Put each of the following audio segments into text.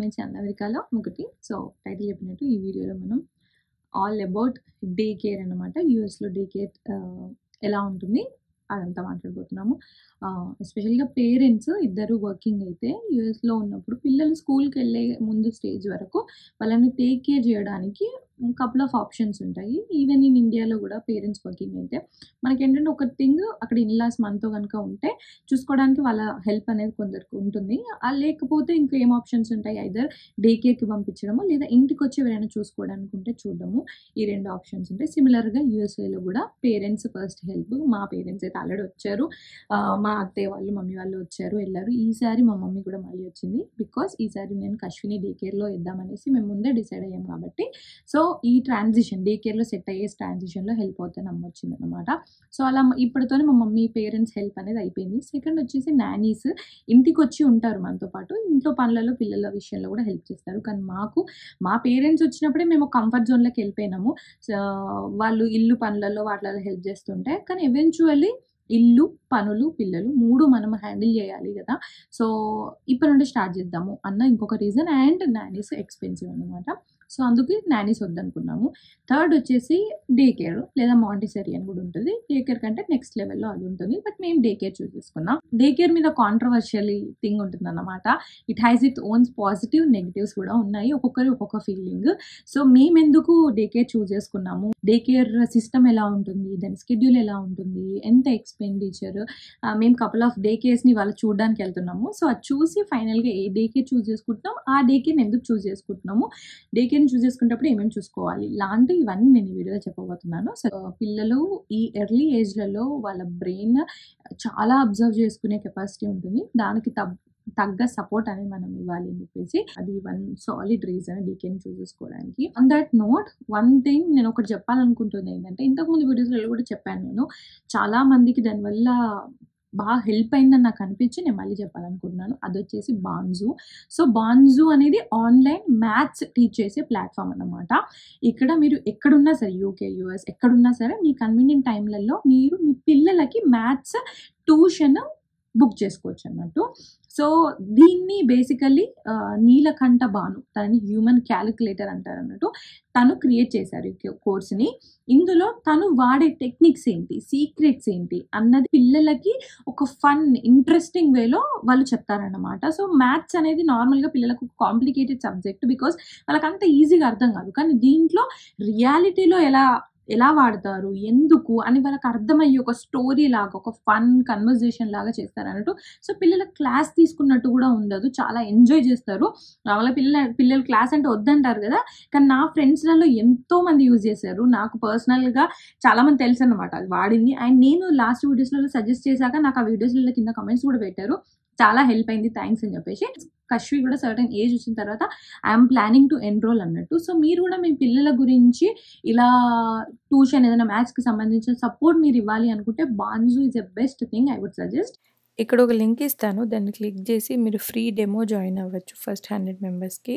My channel అమెరికాలో ఒకటి. So title చెప్పినట్టు ఈ వీడియోలో మనం ఆల్ అబౌట్ డే కేర్ అనమాట. యూఎస్లో డే కేర్ ఎలా ఉంటుంది అదంతా మాట్లాడబోతున్నాము. ఎస్పెషల్గా పేరెంట్స్ ఇద్దరు వర్కింగ్ అయితే యూఎస్లో ఉన్నప్పుడు పిల్లలు స్కూల్కి వెళ్ళే ముందు స్టేజ్ వరకు వాళ్ళని టేక్ కేర్ చేయడానికి కపుల్ ఆఫ్ ఆప్షన్స్ ఉంటాయి. ఈవెన్ ఇన్ ఇండియాలో కూడా పేరెంట్స్ వర్కింగ్ అయితే మనకేంటంటే ఒక థింగ్ అక్కడ ఇన్లాస్ మనతో కనుక ఉంటే చూసుకోవడానికి వాళ్ళ హెల్ప్ అనేది కొందరికి ఉంటుంది. లేకపోతే ఇంకా ఏం ఆప్షన్స్ ఉంటాయి, ఐదర్ డే కేర్కి పంపించడము లేదా ఇంటికి వచ్చి ఎవరైనా చూసుకోవడానికి ఉంటే చూడడము. ఈ రెండు ఆప్షన్స్ ఉంటాయి. సిమిలర్గా యూఎస్ఏలో కూడా పేరెంట్స్ ఫస్ట్ హెల్ప్. మా పేరెంట్స్ అయితే ఆల్రెడీ వచ్చారు, మా అత్తయ్య వాళ్ళు మమ్మీ వాళ్ళు వచ్చారు వెళ్ళారు. ఈసారి మా మమ్మీ కూడా మళ్ళీ వచ్చింది. బికాస్ ఈసారి నేను కశ్విని డే కేర్లో ఇద్దామనేసి మేము ముందే డిసైడ్ అయ్యాం కాబట్టి. సో ఈ ట్రాన్సిషన్ డే కేర్లో సెట్ అయ్యే ట్రాన్సిషన్లో హెల్ప్ అవుతాను అమ్మ వచ్చింది అనమాట. సో అలా ఇప్పటితోనే మా మమ్మీ పేరెంట్స్ హెల్ప్ అనేది అయిపోయింది. సెకండ్ వచ్చేసి నానీస్ ఇంటికి వచ్చి ఉంటారు మనతో పాటు, ఇంట్లో పనులలో పిల్లల విషయంలో కూడా హెల్ప్ చేస్తారు. కానీ మా పేరెంట్స్ వచ్చినప్పుడే మేము కంఫర్ట్ జోన్లోకి వెళ్ళిపోయినాము. వాళ్ళు ఇల్లు పనులలో వాటిలలో హెల్ప్ చేస్తుంటే, కానీ ఎవెన్చువల్లీ ఇల్లు పనులు పిల్లలు మూడు మనం హ్యాండిల్ చేయాలి కదా. సో ఇప్పటి నుండి స్టార్ట్ చేద్దాము అన్న ఇంకొక రీజన్. అండ్ నానీస్ ఎక్స్పెన్సివ్ అనమాట. సో అందుకే నానీస్ వద్దనుకున్నాము. థర్డ్ వచ్చేసి డే కేర్ లేదా మాంటిసరీ అని కూడా ఉంటుంది. డే కేర్ కంటే నెక్స్ట్ లెవెల్లో అది ఉంటుంది, బట్ మేము డే కేర్ చూస్ చేసుకున్నాం. డే కేర్ మీద కాంట్రవర్షియల్ థింగ్ ఉంటుంది అన్నమాట. It has it owns positive negatives కూడా ఉన్నాయి, ఒక్కొక్కరి ఒక్కొక్క ఫీలింగ్. సో మేము ఎందుకు డే కేర్ చూస్ చేసుకున్నాము, డే కేర్ సిస్టమ్ ఎలా ఉంటుంది, దాని స్కెడ్యూల్ ఎలా ఉంటుంది, ఎంత ఎక్స్పెండిచర్, మేము కపుల్ ఆఫ్ డే కేర్స్ని వాళ్ళు చూడడానికి వెళ్తున్నాము. సో అది చూసి ఫైనల్గా ఏ డే కేర్ చూస్ చేసుకుంటున్నాం, ఆ డే కేర్ని ఎందుకు చూస్ చేసుకుంటున్నాము, డే కేర్ని చూస్ చేసుకునేటప్పుడు ఏమేమి చూసుకోవాలి లాంటి ఇవన్నీ నేను ఈ వీడియోలో చెప్పబోతున్నాను. సో పిల్లలు ఈ ఎర్లీ ఏజ్లలో వాళ్ళ బ్రెయిన్ చాలా అబ్జర్వ్ చేసుకునే కెపాసిటీ ఉంటుంది. దానికి తగ్గ సపోర్ట్ అనేది మనం ఇవ్వాలి అని చెప్పేసి అది వన్ సాలిడ్ రీజన్ డీకేని చూస్ చేసుకోవడానికి. On that note one thing నేను ఒకటి చెప్పాలనుకుంటుంది ఏంటంటే, ఇంతకుముందు వీడియోస్లో కూడా చెప్పాను నేను, చాలా మందికి దానివల్ల బాగా హెల్ప్ అయిందని నాకు అనిపించి నేను మళ్ళీ చెప్పాలనుకుంటున్నాను. అది వచ్చేసి బాన్జూ. సో బాన్జూ అనేది ఆన్లైన్ మ్యాథ్స్ టీచ్ చేసే ప్లాట్ఫామ్ అన్నమాట. ఇక్కడ మీరు ఎక్కడున్నా సరే, యూకే యూఎస్ ఎక్కడున్నా సరే మీ కన్వీనియంట్ టైంలలో మీరు మీ పిల్లలకి మ్యాథ్స్ ట్యూషన్ బుక్ చేసుకోవచ్చు అన్నట్టు. సో దీన్ని బేసికల్లీ నీలకంఠ భాను, తనని హ్యూమన్ క్యాలిక్యులేటర్ అంటారు అన్నట్టు, తను క్రియేట్ చేశారు ఈ కోర్స్ని. ఇందులో తను వాడే టెక్నిక్స్ ఏంటి, సీక్రెట్స్ ఏంటి అన్నది పిల్లలకి ఒక ఫన్ ఇంట్రెస్టింగ్ వేలో వాళ్ళు చెప్తారన్నమాట. సో మ్యాథ్స్ అనేది నార్మల్గా పిల్లలకు కాంప్లికేటెడ్ సబ్జెక్ట్, బికాస్ వాళ్ళకి అంత ఈజీగా అర్థం కాదు. కానీ దీంట్లో రియాలిటీలో ఎలా వాడతారు, ఎందుకు అని వాళ్ళకి అర్థమయ్యే ఒక స్టోరీ లాగా, ఒక ఫన్ కన్వర్జేషన్ లాగా చేస్తారు అన్నట్టు. సో పిల్లల క్లాస్ తీసుకున్నట్టు కూడా ఉండదు, చాలా ఎంజాయ్ చేస్తారు. వాళ్ళ పిల్లలు క్లాస్ అంటే వద్దంటారు కదా, కానీ నా ఫ్రెండ్స్లలో ఎంతో మంది యూజ్ చేశారు. నాకు పర్సనల్గా చాలా మంది తెలుసు అనమాట అది వాడింది. అండ్ నేను లాస్ట్ వీడియోస్లలో సజెస్ట్ చేశాక నాకు ఆ వీడియోస్లలో కింద కమెంట్స్ కూడా పెట్టారు, చాలా హెల్ప్ అయింది, థ్యాంక్స్ అని చెప్పేసి. కశ్వి కూడా సర్టన్ ఏజ్ వచ్చిన తర్వాత ఐఎమ్ ప్లానింగ్ టు ఎన్రోల్ అన్నట్టు. సో మీరు కూడా మీ పిల్లల గురించి ఇలా ట్యూషన్ ఏదైనా మ్యాథ్స్కి సంబంధించిన సపోర్ట్ మీరు ఇవ్వాలి అనుకుంటే banjo is a best thing, I would suggest. ఇక్కడ ఒక లింక్ ఇస్తాను, దాన్ని క్లిక్ చేసి మీరు ఫ్రీ డెమో జాయిన్ అవ్వచ్చు. ఫస్ట్ 100 మెంబర్స్కి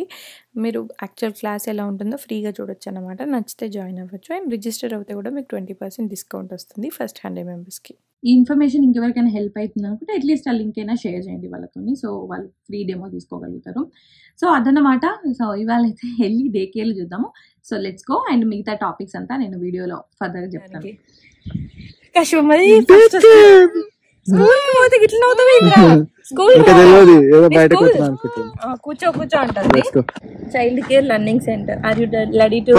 మీరు యాక్చువల్ క్లాస్ ఎలా ఉంటుందో ఫ్రీగా చూడొచ్చు అనమాట. నచ్చితే జాయిన్ అవ్వచ్చు. అండ్ రిజిస్టర్ అవుతే కూడా మీకు 20% డిస్కౌంట్ వస్తుంది ఫస్ట్ 100 మెంబర్స్కి. ఈ ఇన్ఫర్మేషన్ ఇంకెవరికైనా హెల్ప్ అవుతుంది అనుకుంటే అట్లీస్ట్ ఆ లింక్ అయినా షేర్ చేయండి వాళ్ళతోని, సో వాళ్ళు ఫ్రీ డెమో తీసుకోగలుగుతారు. సో అదన్నమాట. సో ఇవాళ అయితే వెళ్ళి డే కేర్లు చూద్దాము. So let's go. అండ్ మిగతా టాపిక్స్ అంతా నేను వీడియోలో ఫర్దర్గా చెప్తాను. కూర్చో అంటుంది. Child care learning centre. Are you ready to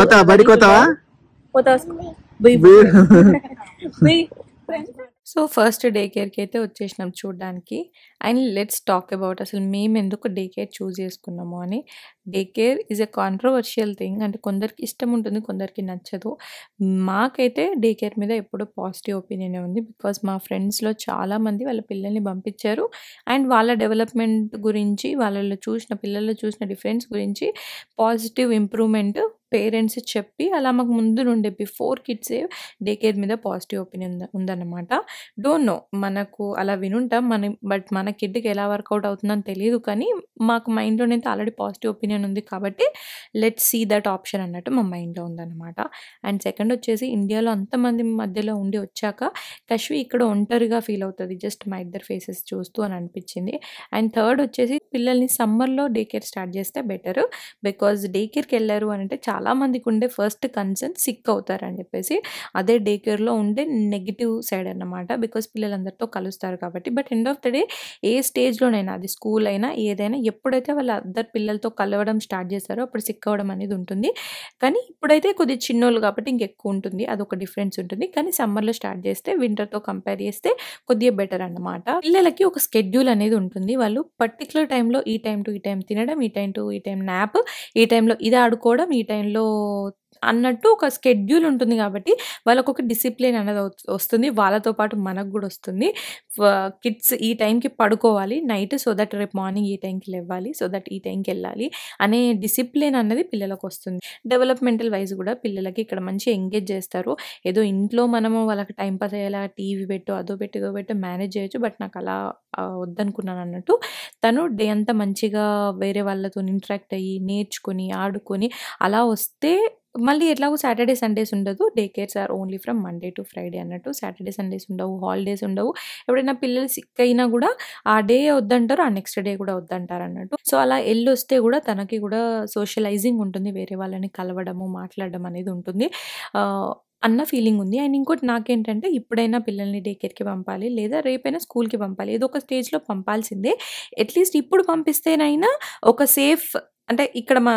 so first day కేర్కి అయితే వచ్చేసినాం చూడడానికి. అండ్ లెట్స్ టాక్ అబౌట్ అసలు మేము ఎందుకు డే కేర్ చూస్ చేసుకున్నాము అని. Day care is a controversial thing, అంటే కొందరికి ఇష్టం ఉంటుంది, కొందరికి నచ్చదు. మాకైతే డే కేర్ మీద ఎప్పుడూ పాజిటివ్ ఒపీనియన్ ఉంది. బికాస్ మా ఫ్రెండ్స్లో చాలామంది వాళ్ళ పిల్లల్ని పంపించారు అండ్ వాళ్ళ డెవలప్మెంట్ గురించి, పిల్లల్లో చూసిన డిఫరెన్స్ గురించి పాజిటివ్ ఇంప్రూవ్మెంట్ పేరెంట్స్ చెప్పి అలా మాకు ముందు నుండే బిఫోర్ కిడ్సే డే కేర్ మీద పాజిటివ్ ఒపీనియన్ ఉందన్నమాట. డోంట్ నో, మనకు అలా వినుంటాం బట్ మన కిడ్కి ఎలా వర్కౌట్ అవుతుందని తెలియదు, కానీ మాకు మైండ్లోనైతే ఆల్రెడీ పాజిటివ్ ఒపీనియన్ ఒపీనియన్ ఉంది కాబట్టి లెట్స్ సీ దట్ ఆప్షన్ అన్నట్టు మా మైండ్‌లో ఉందన్నమాట. అండ్ సెకండ్ వచ్చేసి ఇండియాలో అంతమంది మధ్యలో ఉండి వచ్చాక కశ్వి ఇక్కడ ఒంటరిగా ఫీల్ అవుతది. జస్ట్ మా ఇద్దరి ఫేసెస్ చూస్తూ అని అనిపించింది. అండ్ థర్డ్ వచ్చేసి పిల్లల్ని సమ్మర్‌లో డే కేర్ స్టార్ట్ చేస్తే బెటర్. బికాజ్ డే కేర్‌కెళ్లారు అనంటే చాలా మందికి ఉండే ఫస్ట్ కన్సర్న్ సిక్ అవుతారని చెప్పేసి. అదే డే కేర్‌లో ఉండే నెగెటివ్ సైడ్ అన్నమాట. బికాజ్ పిల్లలందరితో కలుస్తారు కాబట్టి. But end of the day ఏ స్టేజ్‌లోనైనా అది స్కూల్ అయినా ఏదైనా ఎప్పుడైతే వాళ్ళ అదర్ పిల్లలతో కలవడం స్టార్ట్ చేస్తారో అప్పుడు సిక్ అవ్వడం అనేది ఉంటుంది. కానీ ఇప్పుడైతే కొద్దిగా చిన్నోళ్ళు కాబట్టి ఇంకెక్కువ ఉంటుంది. అదొక డిఫరెన్స్ ఉంటుంది. కానీ సమ్మర్‌లో స్టార్ట్ చేస్తే వింటర్‌తో కంపేర్ చేస్తే కొద్దిగా బెటర్ అన్నమాట. పిల్లలకి ఒక స్కెడ్యూల్ అనేది ఉంటుంది. వాళ్ళు పర్టిక్యులర్ టైమ్‌లో ఈ టైమ్ టు ఈ టైమ్ తినడం, ఈ టైమ్ టు ఈ టైమ్ న్యాప్, ఈ టైమ్‌లో ఇది ఆడుకోవడం, ఈ టైమ్‌లో అన్నట్టు ఒక స్కెడ్యూల్ ఉంటుంది కాబట్టి వాళ్ళకొక డిసిప్లిన్ అనేది వస్తుంది. వాళ్ళతో పాటు మనకు గూడా వస్తుంది. కిడ్స్ ఈ టైంకి పడుకోవాలి నైట్. సో దట్ రేపు మార్నింగ్ ఈ టైంకి లెవ్వాలి. సో దట్ ఈ టైంకెళ్ళాలి అనే డిసిప్లిన్ అనేది పిల్లలకొస్తుంది. డెవలప్‌మెంటల్ వైస్ గూడా పిల్లలకి ఇక్కడ మంచిగా ఎంగేజ్ చేస్తారు. ఏదో ఇంట్లో మనము వాళ్ళకి టైమ్ పాస్ అయ్యేలా టీవీ పెట్టు, అదో పెట్టు, ఇదో పెట్టు మేనేజ్ చేయొచ్చు. బట్ నాకలా వద్దనుకున్నానన్నట్టు. తను డే అంతా మంచిగా వేరే వాళ్ళతోని ఇంటరాక్ట్ అయ్యి, నేర్చుకొని, ఆడుకొని అలా వస్తే మళ్ళీ ఎట్లాగో సాటర్‌డే, సండేస్ ఉండదు. Day cares are only from Monday to Friday అన్నట్టు. సాటర్‌డే, సండేస్ ఉండవు. హాలిడేస్ ఉండవు. ఎప్పుడైనా పిల్లలు సిక్ అయినా గూడా ఆ డే వద్దంటారు. ఆ నెక్స్ట్ డే కూడా వద్దంటారన్నట్టు. సో, అలా ఎళ్ళొస్తే గూడా తనకి గూడా సోషలైజింగ్ ఉంటుంది. వేరే వాళ్ళని కలవడము, మాట్లాడడం అనేది ఉంటుంది. అన్న ఫీలింగ్ ఉంది. అండ్ ఇంకోటి నాకేంటంటే ఇప్పుడైనా పిల్లల్ని డే కేర్‌కి పంపాలి. లేదా రేపైనా స్కూల్‌కి పంపాలి. ఏదో ఒక స్టేజ్‌లో పంపాల్సిందే. అట్‌లీస్ట్ ఇప్పుడు పంపిస్తేనైనా ఒక సేఫ్ అంటే ఇక్కడ మా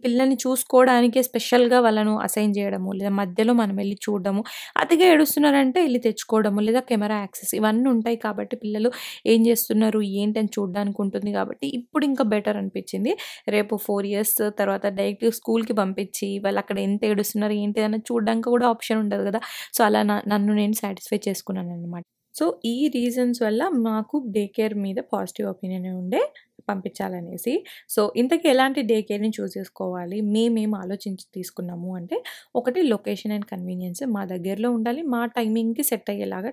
పిల్లల్ని చూసుకోవడానికే స్పెషల్‌గా వాళ్ళను అసైన్ చేయడము, లేదా మధ్యలో మనం వెళ్లి చూడడము, అతిగా ఏడుస్తున్నారంటే ఎళ్లి తెచ్చుకోవడము, లేదా కెమెరా యాక్సెస్ ఇవన్నీ ఉంటాయి కాబట్టి పిల్లలు ఏం చేస్తున్నారు, ఏంటని చూడడానికి ఉంటుంది కాబట్టి ఇప్పుడు ఇంకా బెటర్ అనిపించింది. రేపు 4 ఇయర్స్ తర్వాత డైరెక్ట్‌గా స్కూల్‌కి పంపించి వాళ్ళు అక్కడ ఎంత ఏడుస్తున్నారు, ఏంటి అనేది చూడడానికి కూడా ఆప్షన్ ఉండదు కదా! సో, అలా నన్ను నేను సాటిస్ఫై చేసుకున్నాననమాట. సో, ఈ రీజన్స్ వల్ల మాకు డే కేర్ మీద పాజిటివ్ ఒపీనియనే ఉండే పంపించాలనేసి. సో, ఇంతకీ ఎలాంటి డే కేర్‌ని చూజ్ చేసుకోవాలి? మేమేం ఆలోచించి తీసుకున్నాము అంటే, ఒకటి లొకేషన్ అండ్ కన్వీనియన్స్. మా దగ్గరలో ఉండాలి. మా టైమింగ్‌కి సెట్ అయ్యేలాగా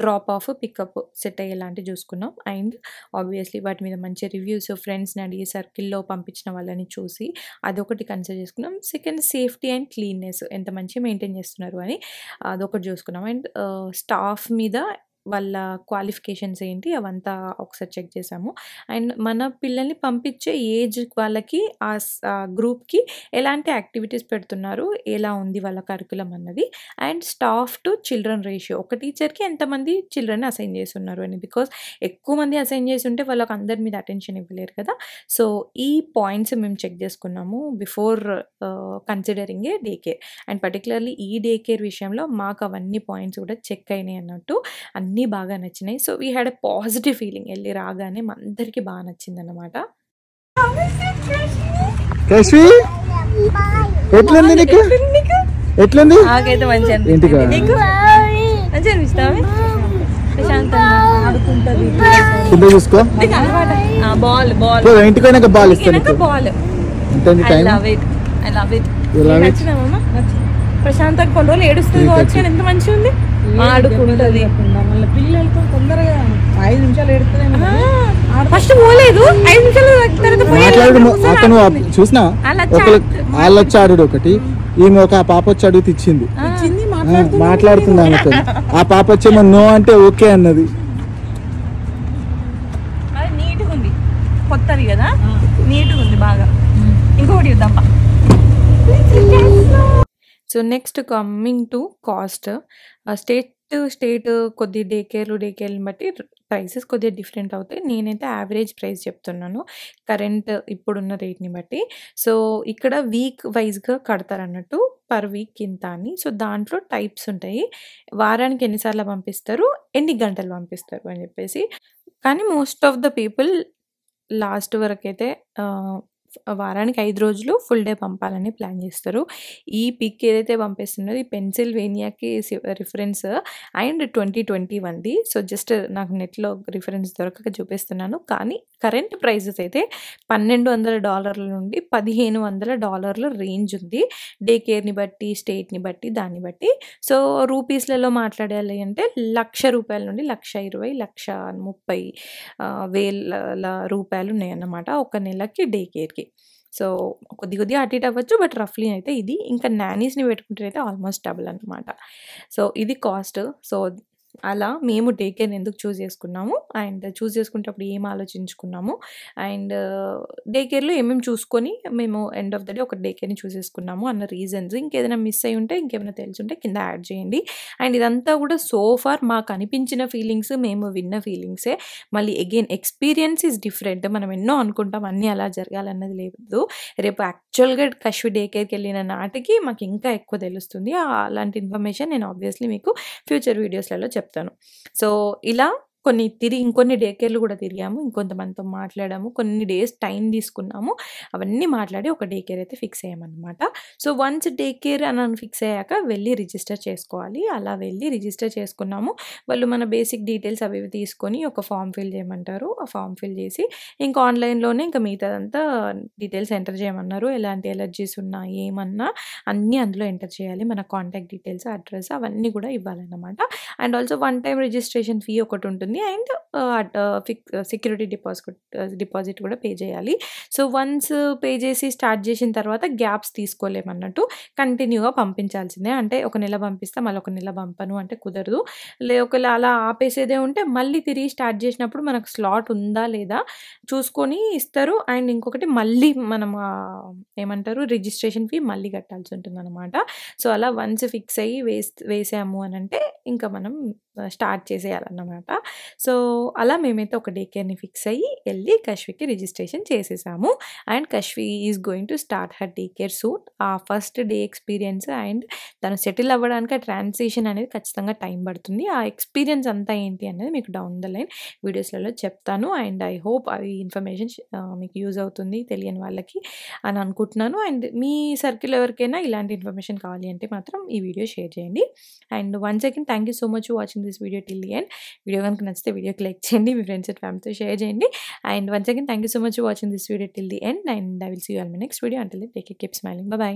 డ్రాప్ ఆఫ్, పికప్ సెట్ అయ్యేలాంటివి చూసుకున్నాం. అండ్ ఆబ్వియస్‌లీ వాటి మీద మంచి రివ్యూస్, ఫ్రెండ్స్‌ని అడిగి సర్కిల్‌లో పంపించిన వాళ్ళని చూసి అదొకటి కన్సిడర్ చేసుకున్నాం. సెకండ్ సేఫ్టీ అండ్ క్లీన్‌నెస్ ఎంత మంచిగా మెయింటైన్ చేస్తున్నారు అని అదొకటి చూసుకున్నాం. అండ్ స్టాఫ్ మీద వాళ్ళ క్వాలిఫికేషన్స్ ఏంటి అవంతా ఒకసారి చెక్ చేసాము. అండ్ మన పిల్లల్ని పంపించే ఏజ్ వాళ్ళకి గ్రూప్‌కి ఎలాంటి యాక్టివిటీస్ పెడుతున్నారు, ఎలా ఉంది వాళ్ళ కరిక్యులమ్ అన్నది. And staff to children ratio ఒక టీచర్‌కి ఎంతమంది చిల్డ్రన్‌ని అసైన్ చేసున్నారు అని. బికాజ్ ఎక్కువ మంది అసైన్ చేసుంటే వాళ్ళకి అందరి మీద అటెన్షన్ ఇవ్వలేరు కదా! సో, ఈ పాయింట్స్ మేము చెక్ చేసుకున్నాము before considering A day care. And particularly ఈ డే కేర్ విషయంలో మాకు అవన్నీ పాయింట్స్ కూడా చెక్ అయినాయి అన్నట్టు. అన్నీ బాగా నచ్చినాయి. So, we had a positive feeling. ఎళ్లి రాగానే మా అందరికి బా నచ్చిందన్నమాట. కశ్వి ఎట్లుంది నీకు? ఎట్లుంది? నాకైతే మంచిగా ఇంటికా? అనిపించింది. నీకు మంచిగా అనిపిస్తావా? ప్రశాంతంగా ఆడుకుంటది. కింద చూసుకో. బాల్ పో, ఇంటికి పోయినాక బాల్ ఇస్తాను నీకు. బాల్. ఎంత I time? Love it. I love it. You love it? నచ్చిందా మామ? ప్రశాంతంగా కొన్ని రోజులు ఏడుస్తుంది కావచ్చు కానీ ఎంత మంచిగా ఉంది. ఆడుకుంటది. మళ్ళీ పిల్లలతో తొందరగా 5 నిమిషాలు ఎడుతూనే ఫస్ట్ పోలేదు 5 నిమిషాలు తర్వాత మాట్లాడు అతను చూసినా వాళ్ళు వచ్చి ఆడు ఒకటి, ఈమె ఒక పాప వచ్చి అడుగుతూ ఇచ్చింది. మాట్లాడుతుంది ఆమెతో. ఆ పాప వచ్చేమో నో అంటే ఓకే అన్నది. నీట్గా ఉంది, కొత్తది కదా, నీట్గా ఉంది బాగా. ఇంకొకటి ఇద్దాం. So next coming to cost. State to state కొద్ది డే కేర్‌ని బట్టి ప్రైసెస్ కొద్దిగా డిఫరెంట్ అవుతాయి. నేనైతే యావరేజ్ ప్రైస్ చెప్తున్నాను కరెంట్ ఇప్పుడున్న రేట్‌ని బట్టి. సో, ఇక్కడ వీక్ వైస్‌గా కడతారన్నట్టు. పర్ వీక్ ఇంత అని. సో, దాంట్లో టైప్స్ ఉంటాయి. వారానికి ఎన్ని సార్లు పంపిస్తారు, ఎన్ని గంటలు పంపిస్తారు అని చెప్పేసి. కానీ most of the people last వరకైతే వారానికి 5 రోజులు ఫుల్ డే పంపాలని ప్లాన్ చేస్తారు. ఈ పిక్ ఏదైతే పంపిస్తున్నదో ఈ పెన్సిల్వేనియాకి రిఫరెన్స్ అండ్ 2021ది. సో, జస్ట్ నాకు నెట్‌లో రిఫరెన్స్ దొరకక చూపిస్తున్నాను. కానీ కరెంట్ ప్రైసెస్ అయితే $1,200 నుండి $1,500 రేంజ్ ఉంది. డే కేర్‌ని బట్టి, స్టేట్‌ని బట్టి, దాన్ని బట్టి. సో, రూపీస్‌లలో మాట్లాడాలి అంటే ₹1,00,000 నుండి ₹1,20,000, ₹1,30,000 వేల రూపాయలు ఉన్నాయన్నమాట ఒక నెలకి డే కేర్‌కి. సో కొద్దిగా అటు ఇటు అవ్వచ్చు, బట్ రఫ్లీ అయితే ఇది. ఇంకా నానీస్ని పెట్టుకుంటే అయితే ఆల్మోస్ట్ డబుల్ అనమాట. సో ఇది కాస్ట్. సో అలా మేము డే కేర్‌ని ఎందుకు చూజ్ చేసుకున్నాము, అండ్ చూజ్ చేసుకునేటప్పుడు ఏం ఆలోచించుకున్నాము, అండ్ డే కేర్‌లో ఏమేమి చూసుకొని మేము ఎండ్ ఆఫ్ ద డే ఒక డే కేర్‌ని చూజ్ చేసుకున్నాము అన్న రీజన్స్. ఇంకేదైనా మిస్ అయ్యి ఉంటే, ఇంకేమైనా తెలిసుంటే కింద యాడ్ చేయండి. అండ్ ఇదంతా కూడా సో ఫార్ మాకు అనిపించిన ఫీలింగ్స్, మేము విన్న ఫీలింగ్సే. మళ్ళీ అగైన్ ఎక్స్‌పీరియన్స్ ఈజ్ డిఫరెంట్. మనం ఎన్నో అనుకుంటాం, అన్నీ అలా జరగాలన్నది లేదు. రేపు యాక్చువల్‌గా కశ్వి డే కేర్‌కెళ్ళిన నాటికి మాకు ఇంకా ఎక్కువ తెలుస్తుంది. అలాంటి ఇన్ఫర్మేషన్ నేను ఆబ్వియస్లీ మీకు ఫ్యూచర్ వీడియోస్‌లలో చెప్తాను. సో ఇలా ఇంకొన్ని డే కేర్‌లు కూడా తిరిగాము. ఇంకొంతమందితో మాట్లాడాము. కొన్ని డేస్ టైం తీసుకున్నాము. అవన్నీ మాట్లాడి ఒక డే కేర్ అయితే ఫిక్స్ అయ్యామన్నమాట. సో వన్స్ డే కేర్ అని ఫిక్స్ అయ్యాక వెళ్ళి రిజిస్టర్ చేసుకోవాలి. అలా వెళ్ళి రిజిస్టర్ చేసుకున్నాము. వాళ్ళు మన బేసిక్ డీటెయిల్స్ అవి ఇవి తీసుకొని ఒక ఫామ్ ఫిల్ చేయమంటారు. ఆ ఫామ్ ఫిల్ చేసి ఇంకా ఆన్‌లైన్‌లోనే ఇంకా మిగతాదంతా డీటెయిల్స్ ఎంటర్ చేయమన్నారు. ఎలాంటి ఎలర్జీస్ ఉన్నా, ఏమన్నా అన్నీ అందులో ఎంటర్ చేయాలి. మన కాంటాక్ట్ డీటెయిల్స్, అడ్రస్ అవన్నీ కూడా ఇవ్వాలన్నమాట. And also one time registration fee ఒకటి ఉంటుంది. అండ్ సెక్యూరిటీ డిపాజిట్ కూడా పే చేయాలి. సో వన్స్ పే చేసి స్టార్ట్ చేసిన తర్వాత గ్యాప్స్ తీసుకోలేమన్నట్టు, కంటిన్యూగా పంపించాల్సిందే. అంటే ఒక నెల పంపిస్తే మళ్ళీ ఒక నెల పంపను అంటే కుదరదు. ఒకవేళ అలా ఆపేసేదే ఉంటే మళ్ళీ తిరిగి స్టార్ట్ చేసినప్పుడు మనకు స్లాట్ ఉందా లేదా చూసుకొని ఇస్తారు. అండ్ ఇంకొకటి మళ్ళీ మనం ఏమంటారు రిజిస్ట్రేషన్ ఫీ మళ్ళీ కట్టాల్సి ఉంటుందన్నమాట. సో అలా వన్స్ ఫిక్స్ అయ్యి వేసాము అని అంటే ఇంకా మనం స్టార్ట్ చేసేయాలన్నమాట. సో అలా మేమైతే ఒక డే కేర్‌ని ఫిక్స్ అయ్యి వెళ్ళి కశ్వికి రిజిస్ట్రేషన్ చేసేసాము. And Kashvi is going to start her day care soon. ఆ ఫస్ట్ డే ఎక్స్పీరియన్స్ అండ్ తను సెటిల్ అవ్వడానికి ఆ ట్రాన్సిషన్ అనేది ఖచ్చితంగా టైం పడుతుంది. ఆ ఎక్స్పీరియన్స్ అంతా ఏంటి అనేది మీకు డౌన్ ద లైన్ వీడియోస్లలో చెప్తాను. అండ్ ఐ హోప్ అవి ఇన్ఫర్మేషన్ మీకు యూజ్ అవుతుంది తెలియని వాళ్ళకి అని అనుకుంటున్నాను. అండ్ మీ సర్కిల్ ఎవరికైనా ఇలాంటి ఇన్ఫర్మేషన్ కావాలి అంటే మాత్రం ఈ వీడియో షేర్ చేయండి. And once again thank you so much for watching this video till the end. Video కనుక నచ్చితే వీడియోకి లైక్ చేయండి, మీ ఫ్రెండ్స్ అండ్ ఫ్యామిలీతో షేర్ చేయండి. And once again thank you so much for watching this video till the end. And I will see you all my next video. Until then take care, keep smiling. Bye by.